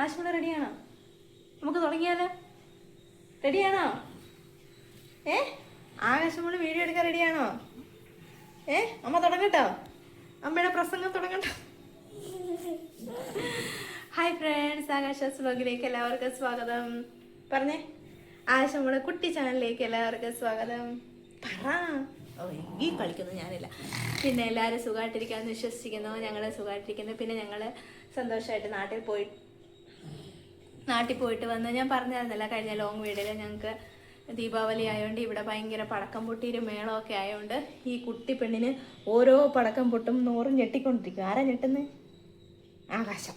ആശുമോളെ റെഡിയാണോ? നമുക്ക് തുടങ്ങിയാലോ? റെഡിയാണോ? ആകാശമോള് വീഡിയോ എടുക്കാൻ റെഡിയാണോ? അമ്മ തുടങ്ങട്ടോ? അമ്മയുടെ പ്രസംഗം തുടങ്ങട്ടോ? ഹായ് ഫ്രണ്ട്സ്, ആകാശാസ് വ്ലോഗിലേക്ക് എല്ലാവർക്കും സ്വാഗതം. പറഞ്ഞേ, ആകാശമോളെ കുട്ടി ചാനലിലേക്ക് എല്ലാവർക്കും സ്വാഗതം. പറ. ഈ കളിക്കൊന്നും ഞാനില്ല. പിന്നെ എല്ലാവരും സുഖമായിട്ടിരിക്കാമെന്ന് വിശ്വസിക്കുന്നു. ഞങ്ങൾ സുഖമായിട്ടിരിക്കുന്നു. പിന്നെ ഞങ്ങൾ സന്തോഷമായിട്ട് നാട്ടിൽ പോയിട്ട് വന്ന് ഞാൻ പറഞ്ഞായിരുന്നല്ല കഴിഞ്ഞ ലോങ് വീഡിയോയിൽ ഞങ്ങൾക്ക് ദീപാവലി ആയതുകൊണ്ട് ഇവിടെ ഭയങ്കര പടക്കം പൊട്ടിയൊരു മേളമൊക്കെ ആയതുകൊണ്ട് ഈ കുട്ടി പെണ്ണിന് ഓരോ പടക്കം പൊട്ടും നോറും ഞെട്ടിക്കൊണ്ടിരിക്കും. ആരാ ഞെട്ടുന്നത്? ആകാശം.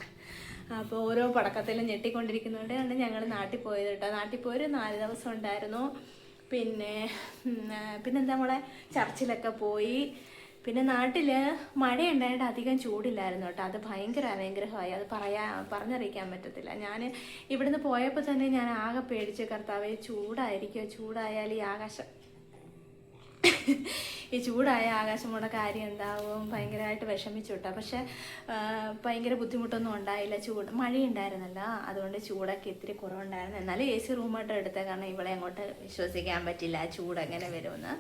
അപ്പോൾ ഓരോ പടക്കത്തിലും ഞെട്ടിക്കൊണ്ടിരിക്കുന്നതുകൊണ്ടാണ് ഞങ്ങൾ നാട്ടിൽ പോയത് കേട്ടോ. നാട്ടിൽ പോയൊരു 4 ദിവസം ഉണ്ടായിരുന്നു. പിന്നെന്താ നമ്മളെ ചർച്ചിലൊക്കെ പോയി. പിന്നെ നാട്ടിൽ മഴയുണ്ടായിട്ട് അധികം ചൂടില്ലായിരുന്നു കേട്ടോ. അത് ഭയങ്കര അനുഗ്രഹമായി. അത് പറഞ്ഞറിയിക്കാൻ പറ്റത്തില്ല. ഞാൻ ഇവിടുന്ന് പോയപ്പോൾ തന്നെ ഞാൻ ആകെ പേടിച്ച്, കർത്താവേ ചൂടായാൽ ഈ ചൂടായ ആകാശമോടെ കാര്യം എന്താവും, ഭയങ്കരമായിട്ട് വിഷമിച്ചു കേട്ടോ. പക്ഷെ ഭയങ്കര ബുദ്ധിമുട്ടൊന്നും ഉണ്ടായില്ല. മഴയുണ്ടായിരുന്നല്ലോ, അതുകൊണ്ട് ചൂടൊക്കെ ഇത്തിരി കുറവുണ്ടായിരുന്നു. എന്നാലും AC റൂമായിട്ട് എടുത്തത്, കാരണം ഇവളെ അങ്ങോട്ട് വിശ്വസിക്കാൻ പറ്റില്ല ചൂട് എങ്ങനെ വരുമെന്ന്.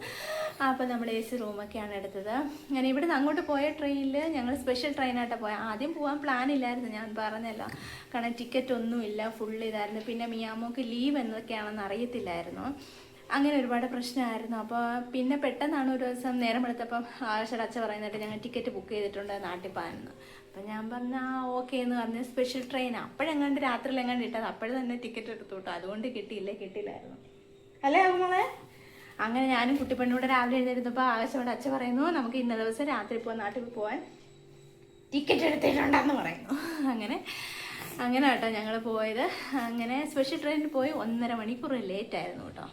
അപ്പോൾ നമ്മൾ AC റൂമൊക്കെയാണ് എടുത്തത്. ഞാൻ ഇവിടുന്ന് അങ്ങോട്ട് പോയ ട്രെയിനിൽ ഞങ്ങൾ സ്പെഷ്യൽ ട്രെയിനായിട്ടാണ് പോയത്. ആദ്യം പോകാൻ പ്ലാൻ ഇല്ലായിരുന്നു, ഞാൻ പറഞ്ഞല്ലോ, കാരണം ടിക്കറ്റ് ഒന്നുമില്ല, ഫുൾ ഇതായിരുന്നു. പിന്നെ മിയാമോക്ക് ലീവ് എന്നൊക്കെയാണെന്ന് അറിയത്തില്ലായിരുന്നു. അങ്ങനെ ഒരുപാട് പ്രശ്നമായിരുന്നു. അപ്പോൾ പിന്നെ പെട്ടെന്നാണ് ഒരു ദിവസം നേരം എടുത്തപ്പം ആകാശയുടെ അച്ഛൻ പറയുന്നിട്ട് ഞങ്ങൾ ടിക്കറ്റ് ബുക്ക് ചെയ്തിട്ടുണ്ട് നാട്ടിൽ പോകാനെന്ന്. അപ്പം ഞാൻ പറഞ്ഞാൽ ഓക്കെ എന്ന് പറഞ്ഞ് സ്പെഷ്യൽ ട്രെയിനാണ്. അപ്പോഴെങ്ങാണ്ട് രാത്രിയിൽ എങ്ങാണ്ട് ഇട്ടത്, അപ്പോഴും തന്നെ ടിക്കറ്റ് എടുത്തു കേട്ടോ. അതുകൊണ്ട് കിട്ടിയില്ലായിരുന്നു അല്ലേ ആകുമോളെ? അങ്ങനെ ഞാനും കുട്ടിപ്പെണ്ണൂടെ രാവിലെ എഴുന്നേരുന്നപ്പോൾ ആകാശയുടെ അച്ഛൻ പറയുന്നു, നമുക്ക് ഇന്ന ദിവസം രാത്രി നാട്ടിൽ പോകാൻ ടിക്കറ്റ് എടുത്തിട്ടുണ്ടെന്ന് പറയുന്നു. അങ്ങനെ കേട്ടോ ഞങ്ങൾ പോയത്. അങ്ങനെ സ്പെഷ്യൽ ട്രെയിനിൽ പോയി 1.5 മണിക്കൂർ ലേറ്റായിരുന്നു കേട്ടോ.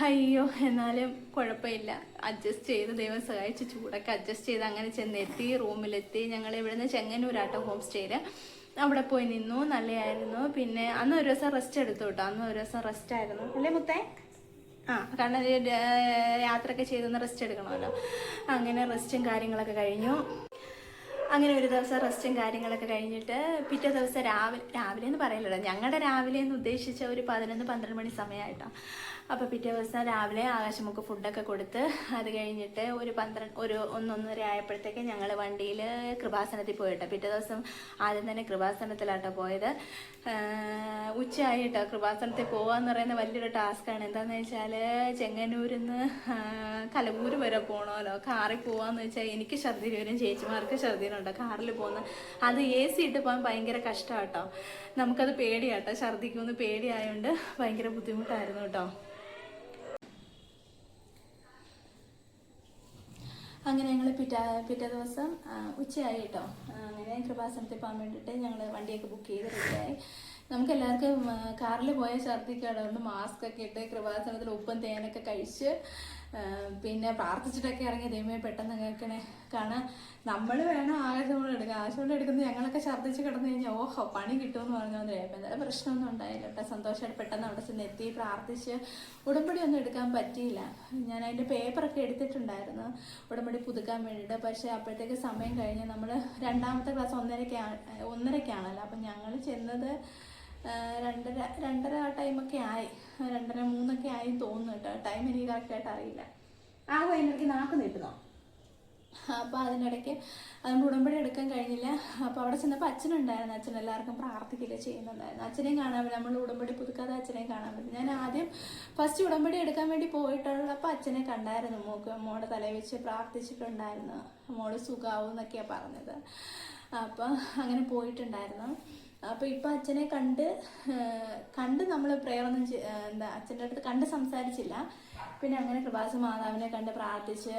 അയ്യോ, എന്നാലും കുഴപ്പമില്ല, അഡ്ജസ്റ്റ് ചെയ്ത്, ദൈവം സഹായിച്ച് ചൂടൊക്കെ അഡ്ജസ്റ്റ് ചെയ്ത് അങ്ങനെ ചെന്നെത്തി. റൂമിലെത്തി. ഞങ്ങൾ ഇവിടുന്ന് ചെങ്ങന്നൂരാട്ടോ ഹോം സ്റ്റേയിൽ. അവിടെ പോയി നിന്നു. നല്ലതായിരുന്നു. പിന്നെ അന്ന് ഒരു ദിവസം റെസ്റ്റ് എടുത്തു കേട്ടോ. അന്ന് ഒരു ദിവസം റെസ്റ്റ് ആയിരുന്നു അല്ലേ മുത്തേ? കാരണം യാത്രയൊക്കെ ചെയ്തൊന്ന് റെസ്റ്റ് എടുക്കണമല്ലോ. അങ്ങനെ റെസ്റ്റും കാര്യങ്ങളൊക്കെ കഴിഞ്ഞു. അങ്ങനെ ഒരു ദിവസം റെസ്റ്റും കാര്യങ്ങളൊക്കെ കഴിഞ്ഞിട്ട് പിറ്റേ ദിവസം രാവിലെ എന്ന് പറയില്ലല്ലോ, ഞങ്ങളുടെ രാവിലെ എന്ന് ഉദ്ദേശിച്ച ഒരു 11-12 മണി സമയമായിട്ടോ. അപ്പോൾ പിറ്റേ ദിവസം രാവിലെ ആകാശമൊക്കെ ഫുഡൊക്കെ കൊടുത്ത് അത് കഴിഞ്ഞിട്ട് ഒരു 1-1:30 ആയപ്പോഴത്തേക്ക് ഞങ്ങൾ വണ്ടിയിൽ കൃപാസനത്തിൽ പോയിട്ടോ. പിറ്റേ ദിവസം ആദ്യം തന്നെ കൃപാസനത്തിലാട്ടോ പോയത്. ഉച്ചയായിട്ടോ. കൃപാസനത്തിൽ പോകാമെന്ന് പറയുന്ന വലിയൊരു ടാസ്ക്കാണ്. എന്താണെന്ന് വെച്ചാൽ ചെങ്ങന്നൂരിൽ നിന്ന് കലവൂർ വരെ പോകണമല്ലോ. കാറിൽ പോകാമെന്ന് വെച്ചാൽ എനിക്ക് ഛർദ്ദി വരും, ചേച്ചിമാർക്ക് ഛർദ്ദിനുണ്ടോ കാറിൽ പോകുന്ന. അത് AC ഇട്ട് പോകാൻ ഭയങ്കര കഷ്ടമാണ് കേട്ടോ. നമുക്കത് പേടിയാട്ടോ, ഛർദ്ദിക്കുമെന്ന് പേടിയായതുകൊണ്ട് ഭയങ്കര ബുദ്ധിമുട്ടായിരുന്നു കേട്ടോ. അങ്ങനെ ഞങ്ങൾ പിറ്റേ ദിവസം ഉച്ചയായി കേട്ടോ. അങ്ങനെ കൃപാസനത്തിൽ പോകാൻ വേണ്ടിയിട്ട് ഞങ്ങൾ വണ്ടിയൊക്കെ ബുക്ക് ചെയ്ത് റെഡിയായി. നമുക്കെല്ലാവർക്കും കാറിൽ പോയ ഛർദ്ദിക്കാറുണ്ട്. മാസ്ക് ഒക്കെ ഇട്ട് കൃപാസനത്തിൽ ഉപ്പും തേനൊക്കെ കഴിച്ച് പിന്നെ പ്രാർത്ഥിച്ചിട്ടൊക്കെ ഇറങ്ങി. ദൈവമേ പെട്ടെന്ന് കേൾക്കണേ, കാരണം നമ്മൾ വേണം ആകാശമോളം എടുക്കുക. ആകാശമോളം എടുക്കുന്നത് ഞങ്ങളൊക്കെ ഛർദ്ദിച്ച് കിടന്നു കഴിഞ്ഞാൽ ഓഹോ പണി കിട്ടുമെന്ന് പറഞ്ഞു വന്നില്ലേ. അപ്പം എന്തായാലും പ്രശ്നമൊന്നും ഉണ്ടായില്ല കേട്ടോ. സന്തോഷമായിട്ട് പെട്ടെന്ന് അവിടെ ചെന്നെത്തി. പ്രാർത്ഥിച്ച് ഉടമ്പടി ഒന്നും എടുക്കാൻ പറ്റിയില്ല. ഞാൻ അതിൻ്റെ പേപ്പറൊക്കെ എടുത്തിട്ടുണ്ടായിരുന്നു ഉടമ്പടി പുതുക്കാൻ വേണ്ടിയിട്ട്. പക്ഷേ അപ്പോഴത്തേക്ക് സമയം കഴിഞ്ഞ് നമ്മൾ 2ാമത്തെ ക്ലാസ് 1:30-ആണല്ലോ. അപ്പം ഞങ്ങൾ ചെന്നത് 2:30 ആ ടൈമൊക്കെ ആയി. 2:30-3 ആയി തോന്നുന്നു കേട്ടോ. ടൈം എനിക്ക് കറക്റ്റായിട്ട് അറിയില്ല. അതിനിടയ്ക്ക് നാക്ക് നീട്ടുന്നോ. അപ്പോൾ അതിനിടയ്ക്ക് അതുകൊണ്ട് ഉടമ്പടി എടുക്കാൻ കഴിഞ്ഞില്ല. അപ്പോൾ അവിടെ ചെന്നപ്പോൾ അച്ഛനുണ്ടായിരുന്നു. അച്ഛൻ എല്ലാവർക്കും പ്രാർത്ഥിക്കുകയൊക്കെ ചെയ്യുന്നുണ്ടായിരുന്നു. അച്ഛനെയും കാണാൻ പറ്റും. നമ്മൾ ഉടമ്പടി പുതുക്കാതെ അച്ഛനെയും കാണാൻ പറ്റും. ഞാൻ ആദ്യം ഫസ്റ്റ് ഉടമ്പടി എടുക്കാൻ വേണ്ടി പോയിട്ടുള്ളപ്പോൾ അച്ഛനെ കണ്ടായിരുന്നു. മോടെ തലയിൽ വെച്ച് പ്രാർത്ഥിച്ചിട്ടുണ്ടായിരുന്നു. മോള് സുഖാവും എന്നൊക്കെയാണ് പറഞ്ഞത്. അപ്പം അങ്ങനെ പോയിട്ടുണ്ടായിരുന്നു. അപ്പോൾ ഇപ്പം അച്ഛനെ കണ്ട് നമ്മൾ പ്രേയറൊന്നും അച്ഛൻ്റെ അടുത്ത് കണ്ട് സംസാരിച്ചില്ല. പിന്നെ അങ്ങനെ കൃപാസന മാതാവിനെ കണ്ട് പ്രാർത്ഥിച്ച്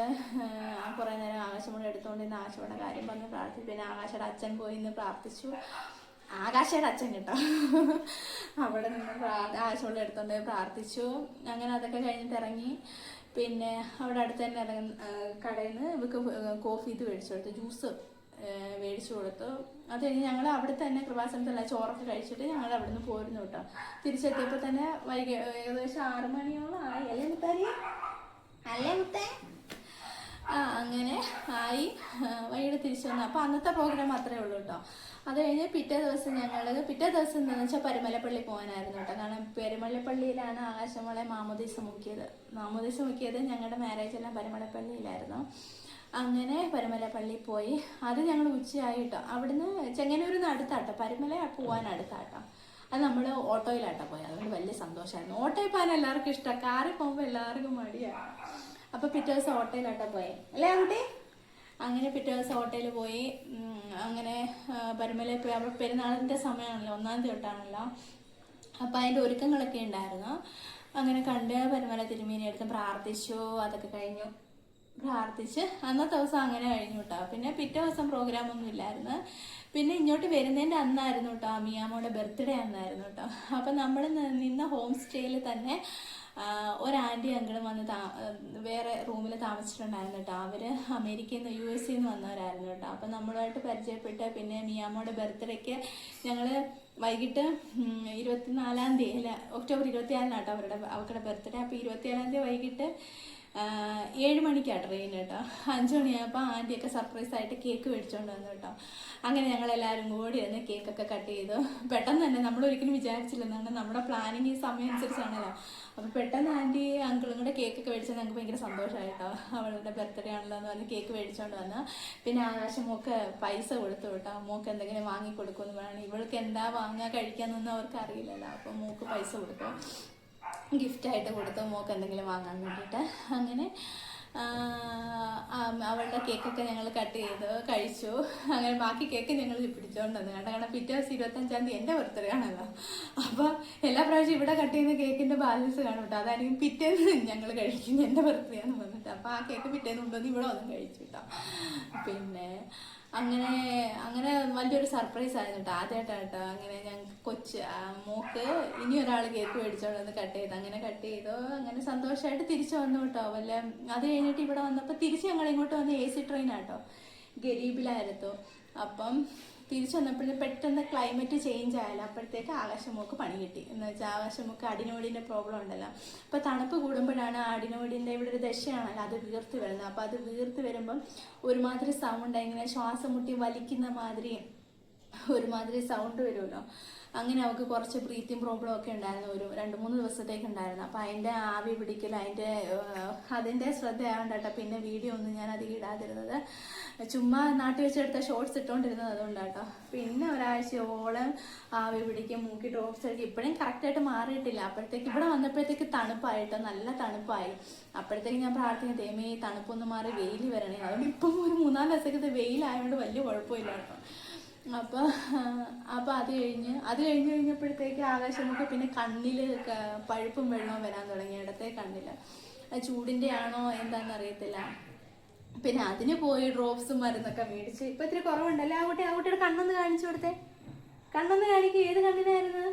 കുറേ നേരം ആകാശമോടെ എടുത്തുകൊണ്ട് ഇന്ന് ആകാശയുടെ കാര്യം പറഞ്ഞ് പ്രാർത്ഥിച്ചു. പിന്നെ ആകാശയുടെ അച്ഛൻ പോയി ഇന്ന് പ്രാർത്ഥിച്ചു. ആകാശയുടെ അച്ഛൻ കേട്ടോ. അവിടെ നിന്ന് ആകാശമോടെ എടുത്തുകൊണ്ട് പ്രാർത്ഥിച്ചു. അങ്ങനെ അതൊക്കെ കഴിഞ്ഞിട്ട് ഇറങ്ങി. പിന്നെ അവിടെ അടുത്ത് തന്നെ കടയിൽ നിന്ന് ഇവർക്ക് കോഫി മേടിച്ചു കൊടുത്തു, ജ്യൂസ് മേടിച്ചു കൊടുത്തു. അത് കഴിഞ്ഞ് ഞങ്ങൾ അവിടെ തന്നെ കൃപാസനത്തിലുള്ള ചോറൊക്കെ കഴിച്ചിട്ട് ഞങ്ങൾ അവിടെ നിന്ന് പോരുന്നു കേട്ടോ. തിരിച്ചെത്തിയപ്പോൾ തന്നെ ഏകദേശം 6 മണിയോളം ആയി. അല്ലേ മുത്തേ? അങ്ങനെ ആയി. വൈകിട്ട് തിരിച്ചു വന്നു. അപ്പോൾ അന്നത്തെ പ്രോഗ്രാം അത്രേ ഉള്ളൂ കേട്ടോ. അത് കഴിഞ്ഞ് പിറ്റേ ദിവസം പിറ്റേ ദിവസം എന്താണെന്ന് വെച്ചാൽ പരുമലപ്പള്ളി പോകാനായിരുന്നു കേട്ടോ. കാരണം പരുമലപ്പള്ളിയിലാണ് ആകാശമോളെ മാമോദീസ മുക്കിയത്. ഞങ്ങളുടെ മാരേജ് എല്ലാം പരുമലപ്പള്ളിയിലായിരുന്നു. അങ്ങനെ പരുമലപ്പള്ളി പോയി. അത് ഞങ്ങൾ ഉച്ചയായി കേട്ടോ. അവിടുന്ന് ചെങ്ങന്നൂരിൽ അടുത്താട്ടോ, പരുമല പോകാൻ അടുത്താട്ടോ. അത് നമ്മൾ ഓട്ടോയിലാട്ടോ പോയി. അതുകൊണ്ട് വലിയ സന്തോഷമായിരുന്നു. ഓട്ടോയിൽ പോകാൻ എല്ലാവർക്കും ഇഷ്ടമാണ്, കാറിൽ പോകുമ്പോൾ എല്ലാവർക്കും മടിയാണ്. അപ്പോൾ പിറ്റേ ദിവസം ഓട്ടോയിലാട്ടോ പോയി അല്ലേ കുട്ടി? അങ്ങനെ പിറ്റേ ദിവസം ഓട്ടോയിൽ പോയി. അങ്ങനെ പരുമലയിൽ പോയി. അവിടെ പെരുന്നാളിൻ്റെ സമയമാണല്ലോ, 1-ാം തീയതി തൊട്ടാണല്ലോ. അപ്പോൾ അതിൻ്റെ ഒരുക്കങ്ങളൊക്കെ ഉണ്ടായിരുന്നു. അങ്ങനെ കണ്ട് പരുമല തിരുമേനി എടുത്ത് പ്രാർത്ഥിച്ചു. അതൊക്കെ കഴിഞ്ഞു. പ്രാർത്ഥിച്ച് അന്നത്തെ ദിവസം അങ്ങനെ കഴിഞ്ഞു കേട്ടോ. പിന്നെ പിറ്റേ ദിവസം പ്രോഗ്രാമൊന്നും ഇല്ലായിരുന്നു. പിന്നെ ഇങ്ങോട്ട് വരുന്നതിൻ്റെ അന്നായിരുന്നു കേട്ടോ, മിയാമോടെ ബർത്ത്ഡേ അന്നായിരുന്നു കേട്ടോ. അപ്പം നമ്മൾ നിന്ന ഹോം സ്റ്റേയിൽ തന്നെ ഒരു ആൻറ്റി അങ്കിളും വന്ന് വേറെ റൂമിൽ താമസിച്ചിട്ടുണ്ടായിരുന്നു കേട്ടോ. അവർ അമേരിക്കയിൽ നിന്ന് US നിന്ന് വന്നവരായിരുന്നു കേട്ടോ. അപ്പം നമ്മളുമായിട്ട് പരിചയപ്പെട്ട് പിന്നെ മിയാമോടെ ബർത്ത്ഡേക്ക് ഞങ്ങൾ വൈകിട്ട് 24-ാം തീയതി അല്ല, ഒക്ടോബർ 24-നാണ് കേട്ടോ അവരുടെ ബർത്ത്ഡേ. അപ്പോൾ 24-ാം തീയതി വൈകിട്ട് 7 മണിക്കാണ് ട്രെയിൻ കേട്ടോ. 5 മണിയായപ്പോൾ ആൻറ്റിയൊക്കെ സർപ്രൈസായിട്ട് കേക്ക് മേടിച്ചുകൊണ്ട് വന്നു കേട്ടോ. അങ്ങനെ ഞങ്ങളെല്ലാവരും കൂടി ഇരുന്ന് കേക്കൊക്കെ കട്ട് ചെയ്തു. പെട്ടെന്ന് തന്നെ നമ്മളൊരിക്കലും വിചാരിച്ചില്ലെന്നാണ്, നമ്മുടെ പ്ലാനിങ് ഈ സമയം അനുസരിച്ചാണല്ലോ. അപ്പോൾ പെട്ടെന്ന് ആൻറ്റി അങ്കിളും കൂടെ കേക്കൊക്കെ മേടിച്ചത് ഞങ്ങൾക്ക് ഭയങ്കര സന്തോഷമായിട്ടോ. അവളുടെ ബർത്ത്ഡേ ആണല്ലോ എന്ന് പറഞ്ഞ് കേക്ക് മേടിച്ചുകൊണ്ട് വന്നു. പിന്നെ ആകാശം മോക്ക് പൈസ കൊടുത്തു കേട്ടോ. മോക്ക് എന്തെങ്കിലും വാങ്ങിക്കൊടുക്കുമെന്ന് പറയണം. ഇവൾക്ക് എന്താ വാങ്ങുക കഴിക്കാമെന്നൊന്നും അവർക്ക് അറിയില്ലല്ലോ. അപ്പോൾ മോക്ക് പൈസ കൊടുക്കും, ഗിഫ്റ്റായിട്ട് കൊടുത്തു മോക്ക് എന്തെങ്കിലും വാങ്ങാൻ വേണ്ടിയിട്ട്. അങ്ങനെ അവളുടെ കേക്കൊക്കെ ഞങ്ങൾ കട്ട് ചെയ്ത് കഴിച്ചു. അങ്ങനെ ബാക്കി കേക്ക് ഞങ്ങൾ പിടിച്ചുകൊണ്ട് വന്നു കേട്ടോ. കാരണം പിറ്റേ ദിവസം 25-ാം തീയതി എൻ്റെ ബർത്ത്ഡേ ആണല്ലോ. അപ്പോൾ എല്ലാ പ്രാവശ്യം ഇവിടെ കട്ട് ചെയ്യുന്ന കേക്കിൻ്റെ ബാലൻസ് കാണും കേട്ടോ. അതായിരിക്കും പിറ്റേന്ന് ഞങ്ങൾ കഴിക്കും, എൻ്റെ ബർത്ത്ഡേ ആണെന്ന് പറഞ്ഞിട്ട്. അപ്പോൾ ആ കേക്ക് പിറ്റേന്ന് കൊണ്ടുവന്ന് ഇവിടെ വന്ന് കഴിച്ചു കേട്ടോ. പിന്നെ അങ്ങനെ വലിയൊരു സർപ്രൈസ് ആയിരുന്നു കേട്ടോ. ആദ്യമായിട്ടാണ് കേട്ടോ അങ്ങനെ ഞങ്ങൾക്ക് മോക്ക് ഇനി ഒരാൾ കേക്ക് മേടിച്ചോണ്ട് വന്ന് കട്ട് ചെയ്ത്. അങ്ങനെ കട്ട് ചെയ്തു. അങ്ങനെ സന്തോഷമായിട്ട് തിരിച്ചു വന്നു കേട്ടോ. അത് കഴിഞ്ഞിട്ട് ഇവിടെ വന്നപ്പോൾ തിരിച്ച് ഞങ്ങൾ ഇങ്ങോട്ട് വന്ന് AC ട്രെയിനാട്ടോ, ഗരീബിലായിരുന്നു. അപ്പം തിരിച്ചു വന്നപ്പോഴും പെട്ടെന്ന് ക്ലൈമറ്റ് ചേഞ്ച് ആയാലും അപ്പോഴത്തേക്ക് ആകാശമോക്ക് പണി കിട്ടി. എന്ന് വെച്ചാൽ ആകാശമോക്ക് അഡിനോയിഡിൻ്റെ പ്രോബ്ലം ഉണ്ടല്ലോ. അപ്പോൾ തണുപ്പ് കൂടുമ്പോഴാണ് അഡിനോയിഡിൻ്റെ ഇവിടെ ഒരു ദശയാണല്ലോ, അത് വീർത്ത് വരുന്നത്. അപ്പോൾ അത് വീർത്ത് വരുമ്പം ഒരുമാതിരി സൗണ്ട്, ഇങ്ങനെ ശ്വാസം മുട്ടി വലിക്കുന്ന മാതിരി ഒരുമാതിരി സൗണ്ട് വരുമല്ലോ. അങ്ങനെ അവൾക്ക് കുറച്ച് ബ്രീത്തിങ് പ്രോബ്ലം ഒക്കെ ഉണ്ടായിരുന്നു, ഒരു 2-3 ദിവസത്തേക്ക് ഉണ്ടായിരുന്നു. അപ്പോൾ അതിൻ്റെ ആവി പിടിക്കൽ അതിൻ്റെ ശ്രദ്ധയാവണ്ട കേട്ടോ. പിന്നെ വീഡിയോ ഒന്നും ഞാൻ അധികം ഇടാതിരുന്നത്, ചുമ്മാ നാട്ടിൽ വെച്ചെടുത്ത ഷോർട്സ് ഇട്ടുകൊണ്ടിരുന്നത് അതുകൊണ്ടാട്ടോ. പിന്നെ ഒരാഴ്ചയോളം ആവി പിടിക്കും, മൂക്കി ഡ്രോപ്സ് അടിക്കും. ഇപ്പോഴും കറക്റ്റായിട്ട് മാറിയിട്ടില്ല. അപ്പോഴത്തേക്ക് ഇവിടെ വന്നപ്പോഴത്തേക്ക് തണുപ്പായിട്ടോ, നല്ല തണുപ്പായി. അപ്പോഴത്തേക്ക് ഞാൻ പ്രാർത്ഥിക്കും, ദൈവമേ ഈ തണുപ്പൊന്ന് മാറി വെയിൽ വരണേ. അതുകൊണ്ട് ഇപ്പം ഒരു 3-4 ദിവസത്തേക്ക് വെയിലായതുകൊണ്ട് വലിയ കുഴപ്പമില്ല കേട്ടോ. അപ്പോൾ അത് കഴിഞ്ഞപ്പോഴത്തേക്ക് ആകാശമൊക്കെ പിന്നെ കണ്ണിൽ പഴുപ്പും വെള്ളവും വരാൻ തുടങ്ങി, ഇടത്തെ കണ്ണിൽ. ചൂടിൻ്റെ ആണോ എന്താണെന്ന് അറിയത്തില്ല. പിന്നെ അതിന് പോയി ഡ്രോപ്സും മരുന്നൊക്കെ മേടിച്ച് ഇപ്പം ഇത്തിരി കുറവുണ്ടല്ലോ. ആ കുട്ടിയുടെ കണ്ണൊന്ന് കാണിച്ചു കൊടുത്തേ, കണ്ണൊന്ന് കാണിക്കുക. ഏത് കണ്ണിനായിരുന്നു?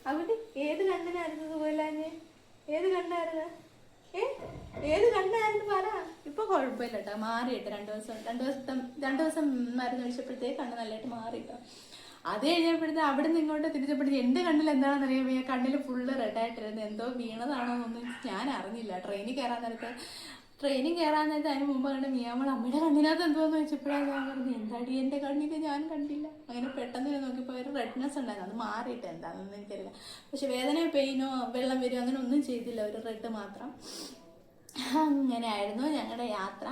ആ കുട്ടി ഏത് കണ്ണിനായിരുന്നു സുഖമില്ലാഞ്ഞ്? ഏത് കണ്ണായിരുന്നു? ഏത് കണ്ണായിരുന്നു പറ. ഇപ്പൊ കുഴപ്പമില്ല കേട്ടോ, മാറിയിട്ട് 2 ദിവസം മരുന്ന് കഴിച്ചപ്പോഴത്തേക്ക് കണ്ണ് നല്ലതായിട്ട് മാറിട്ടോ. അത് കഴിഞ്ഞപ്പോഴത്തെ അവിടെ നിന്ന് ഇങ്ങോട്ട് തിരിച്ചപ്പോഴത്തേക്ക് എൻ്റെ കണ്ണിൽ എന്താണെന്ന് അറിയാമോ, കണ്ണിൽ ഫുള്ള് റെഡായിട്ടിരുന്നു. എന്തോ വീണതാണോ എന്നൊന്നും ഞാൻ അറിഞ്ഞില്ല. ട്രെയിനിൽ കയറാൻ നേരത്തെ അതിന് മുമ്പ് കണ്ട് മിയാമോൾ അമ്മയുടെ കണ്ണിനകത്ത് എന്തോന്ന് വെച്ചപ്പോഴാണ് ഞാൻ പറഞ്ഞത്, എന്താടി എൻ്റെ കണ്ണിൽ ഞാൻ കണ്ടില്ല. അങ്ങനെ പെട്ടെന്ന് നോക്കിയപ്പോൾ ഒരു റെഡ്നെസ് ഉണ്ടായിരുന്നു. അത് മാറിയിട്ട് എന്താണെന്നൊന്നും എനിക്കറിയില്ല. പക്ഷെ വേദനയോ പെയിനോ വെള്ളം വരുമോ അങ്ങനെ ഒന്നും ചെയ്തില്ല, ഒരു റെഡ് മാത്രം. അങ്ങനെയായിരുന്നു ഞങ്ങളുടെ യാത്ര.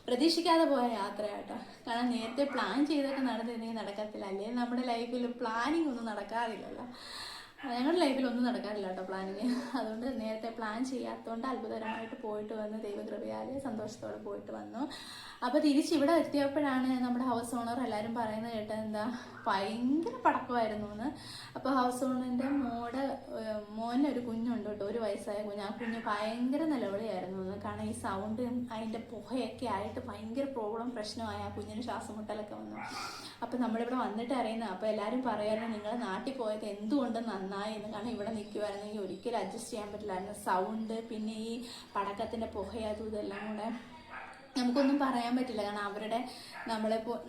പ്രതീക്ഷിക്കാതെ പോയ യാത്ര കേട്ടോ. കാരണം നേരത്തെ പ്ലാൻ ചെയ്തൊക്കെ നടന്നിരുന്നെങ്കിൽ നടക്കത്തില്ല. അല്ലെങ്കിൽ നമ്മുടെ ലൈഫിൽ പ്ലാനിങ് ഒന്നും നടക്കാറില്ലല്ലോ. ഞങ്ങളുടെ ലൈഫിലൊന്നും നടക്കാറില്ല കേട്ടോ പ്ലാനിങ്. അതുകൊണ്ട് നേരത്തെ പ്ലാൻ ചെയ്യാത്തതുകൊണ്ട് അത്ഭുതകരമായിട്ട് പോയിട്ട് വന്ന്, ദൈവകൃപയാൽ സന്തോഷത്തോടെ പോയിട്ട് വന്നു. അപ്പോൾ തിരിച്ചിവിടെ എത്തിയപ്പോഴാണ് നമ്മുടെ ഹൗസ് ഓണർ എല്ലാവരും പറയുന്നത് കേട്ടത്, എന്താ ഭയങ്കര പടക്കമായിരുന്നു എന്ന്. അപ്പോൾ ഹൗസ് ഓണറിൻ്റെ മോനൊരു കുഞ്ഞുണ്ട് കേട്ടോ, 1 വയസ്സായ കുഞ്ഞ്. ആ കുഞ്ഞ് ഭയങ്കര നിലവിളിയായിരുന്നു എന്ന്. കാരണം ഈ സൗണ്ട് അതിൻ്റെ പുകയൊക്കെ ആയിട്ട് ഭയങ്കര പ്രശ്നമായി. ആ കുഞ്ഞിന് ശ്വാസം മുട്ടലൊക്കെ വന്നു. അപ്പോൾ നമ്മളിവിടെ വന്നിട്ട് അറിയുന്നത്. അപ്പോൾ എല്ലാവരും പറയായിരുന്നു, നിങ്ങൾ നാട്ടിൽ പോയത് എന്തുകൊണ്ട് നന്നായി എന്ന്. കാരണം ഇവിടെ നിൽക്കുമായിരുന്നെങ്കിൽ ഒരിക്കലും അഡ്ജസ്റ്റ് ചെയ്യാൻ പറ്റില്ലായിരുന്നു. സൗണ്ട്, പിന്നെ ഈ പടക്കത്തിൻ്റെ പുകയും അതും ഇതെല്ലാം കൂടെ നമുക്കൊന്നും പറയാൻ പറ്റില്ല. കാരണം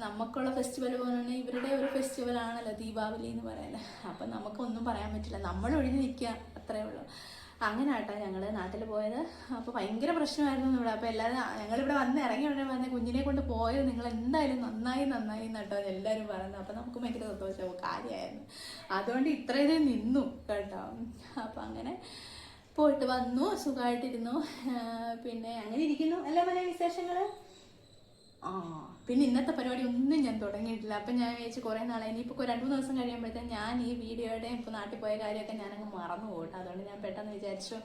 നമുക്കുള്ള ഫെസ്റ്റിവൽ പോലെ തന്നെ ഇവരുടെ ഒരു ഫെസ്റ്റിവൽ ആണല്ലോ ദീപാവലി എന്ന് പറയുന്നത്. അപ്പം നമുക്കൊന്നും പറയാൻ പറ്റില്ല, നമ്മൾ ഒഴിഞ്ഞ് നിൽക്കുക, അത്രേ ഉള്ളൂ. അങ്ങനെ കേട്ടോ ഞങ്ങൾ നാട്ടിൽ പോയത്. അപ്പോൾ ഭയങ്കര പ്രശ്നമായിരുന്നു ഇവിടെ. അപ്പോൾ എല്ലാവരും ഞങ്ങളിവിടെ വന്ന് ഇറങ്ങി ഉടനെ പറഞ്ഞ കുഞ്ഞിനെ കൊണ്ട് പോയത് നിങ്ങൾ എന്തായാലും നന്നായി കേട്ടോ എല്ലാവരും പറയുന്നത്. അപ്പോൾ നമുക്ക് ഭയങ്കര സന്തോഷവും കാര്യമായിരുന്നു. അതുകൊണ്ട് ഇത്രയും നിന്നു കേട്ടോ. അപ്പം അങ്ങനെ പോയിട്ട് വന്നു, സുഖമായിട്ടിരുന്നു. പിന്നെ അങ്ങനെ ഇരിക്കുന്നു. അല്ല പല വിശേഷങ്ങൾ. പിന്നെ ഇന്നത്തെ പരിപാടി ഒന്നും ഞാൻ തുടങ്ങിയിട്ടില്ല. അപ്പം ഞാൻ വിചാരിച്ചു കുറേ നാളെ ഇനിയിപ്പോൾ 2-3 ദിവസം കഴിയുമ്പോഴത്തേക്കും ഞാൻ ഈ വീഡിയോയുടെ ഇപ്പോൾ നാട്ടിൽ പോയ കാര്യമൊക്കെ ഞാനങ്ങ് മറന്നു പോകട്ടെ. അതുകൊണ്ട് ഞാൻ പെട്ടെന്ന് വിചാരിച്ചു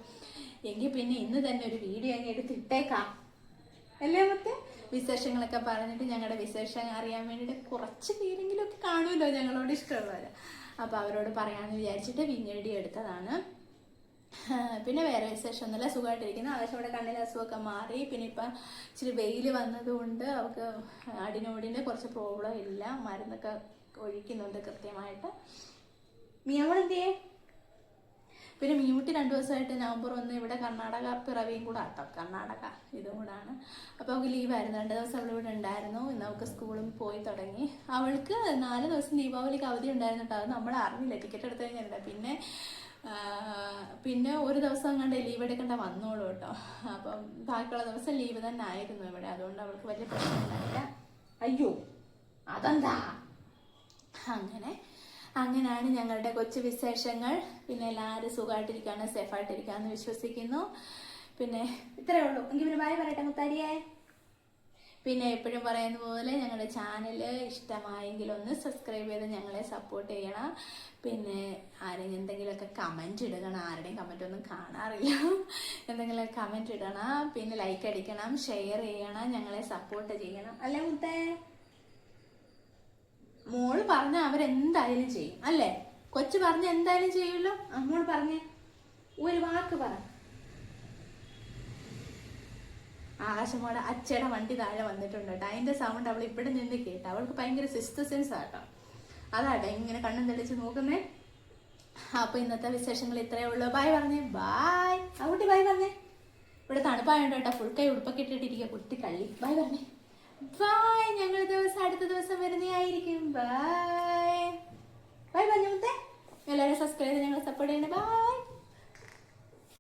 എങ്കിൽ പിന്നെ ഇന്ന് തന്നെ ഒരു വീഡിയോ അങ്ങ് എടുത്തിട്ടേക്കാം അല്ലേ. മറ്റേ വിശേഷങ്ങളൊക്കെ പറഞ്ഞിട്ട് ഞങ്ങളുടെ വിശേഷം അറിയാൻ വേണ്ടിയിട്ട് കുറച്ച് പേരെങ്കിലും ഒക്കെ കാണുമല്ലോ ഞങ്ങളോട് ഇഷ്ടമുള്ളവർ. അപ്പോൾ അവരോട് പറയാമെന്ന് വിചാരിച്ചിട്ട് വീഡിയോ എടുത്തതാണ്. പിന്നെ വേറെ വിശേഷമൊന്നുമില്ല, സുഖമായിട്ടിരിക്കുന്നു. ആകാശയുടെ കണ്ണിലെ അസുഖമൊക്കെ മാറി. പിന്നെ ഇപ്പം ഇച്ചിരി വെയിൽ വന്നതുകൊണ്ട് അവൾക്ക് അടിനോടിൻ്റെ കുറച്ച് പ്രോബ്ലം ഇല്ല, മരുന്നൊക്കെ ഒഴിക്കുന്നുണ്ട് കൃത്യമായിട്ട്. മിയാവളെന്തിയേ? പിന്നെ മിയൂട്ടി 2 ദിവസമായിട്ട് നവംബർ 1 ഇവിടെ കർണാടക പിറവിയും കൂടെ ആട്ടോ, കർണാടക ഇതും കൂടാണ്. അപ്പോൾ അവൾക്ക് ലീവായിരുന്നു. 2 ദിവസം അവളിവിടെ ഉണ്ടായിരുന്നു. ഇന്ന് അവൾക്ക് സ്കൂളും പോയി തുടങ്ങി. അവൾക്ക് 4 ദിവസം ദീപാവലിക്ക് അവധി ഉണ്ടായിരുന്നു കേട്ടോ. അത് നമ്മൾ അറിഞ്ഞില്ല, ടിക്കറ്റ് എടുത്തു കഴിഞ്ഞില്ല. പിന്നെ ഒരു ദിവസം അങ്ങാണ്ട് ലീവ് എടുക്കേണ്ട വന്നോളൂ കേട്ടോ. അപ്പം ബാക്കിയുള്ള ദിവസം ലീവ് തന്നെ ആയിരുന്നു ഇവിടെ. അതുകൊണ്ട് അവൾക്ക് വലിയ പ്രശ്നമില്ല. അയ്യോ അതെന്താ അങ്ങനെയാണ് ഞങ്ങളുടെ കൊച്ചു വിശേഷങ്ങൾ. പിന്നെ എല്ലാവരും സുഖമായിട്ടിരിക്കുകയാണ്, സേഫായിട്ടിരിക്കുകയെന്ന് വിശ്വസിക്കുന്നു. പിന്നെ ഇത്രയേ ഉള്ളൂ. എങ്കിൽ പിന്നെ ബൈ പറയട്ടെ മുത്താരിയെ. പിന്നെ എപ്പോഴും പറയുന്ന പോലെ ഞങ്ങളുടെ ചാനൽ ഇഷ്ടമായെങ്കിൽ ഒന്ന് സബ്സ്ക്രൈബ് ചെയ്ത് ഞങ്ങളെ സപ്പോർട്ട് ചെയ്യണം. പിന്നെ ആരെങ്കിലും എന്തെങ്കിലുമൊക്കെ കമൻറ്റ് ഇടണം. ആരുടെയും കമൻറ്റ് ഒന്നും കാണാറില്ല. എന്തെങ്കിലും കമൻറ്റ് ഇടണം. പിന്നെ ലൈക്ക് അടിക്കണം, ഷെയർ ചെയ്യണം, ഞങ്ങളെ സപ്പോർട്ട് ചെയ്യണം അല്ലേ മുത്തേ? മോള് പറഞ്ഞ അവരെന്തായാലും ചെയ്യും അല്ലേ? കൊച്ചു പറഞ്ഞ എന്തായാലും ചെയ്യുമല്ലോ. മോള് പറഞ്ഞേ ഒരു വാക്ക് പറ. ആകാശമോടെ അച്ഛയുടെ വണ്ടി താഴെ വന്നിട്ടുണ്ട് കേട്ടോ. അതിൻ്റെ സൗണ്ട് അവൾ ഇവിടെ നിന്ന് കേട്ടോ. അവൾക്ക് ഭയങ്കര സിസ്റ്റർ സെൻസ് ആട്ടോ. അതാട്ടെ ഇങ്ങനെ കണ്ണും തെളിച്ച് നോക്കുന്നേ. അപ്പോൾ ഇന്നത്തെ വിശേഷങ്ങൾ ഇത്രയേ ഉള്ളൂ. ബൈ പറഞ്ഞേ. ബൈ ആ കുട്ടി ബൈ പറഞ്ഞേ. ഇവിടെ തണുപ്പായോണ്ട് കേട്ടോ ഫുൾ കൈ ഉടുപ്പൊക്കെ ഇട്ടിട്ടിരിക്കുക കുട്ടി കള്ളി. ബൈ പറഞ്ഞേ. ബൈ. ഞങ്ങൾ അടുത്ത ദിവസം വരുന്നതായിരിക്കും. ബൈ ബൈ പറഞ്ഞു മുത്തേ. എല്ലാവരും സബ്സ്ക്രൈബ് ചെയ്ത് ഞങ്ങളെ സപ്പോർട്ട് ചെയ്യണേ. ബൈ.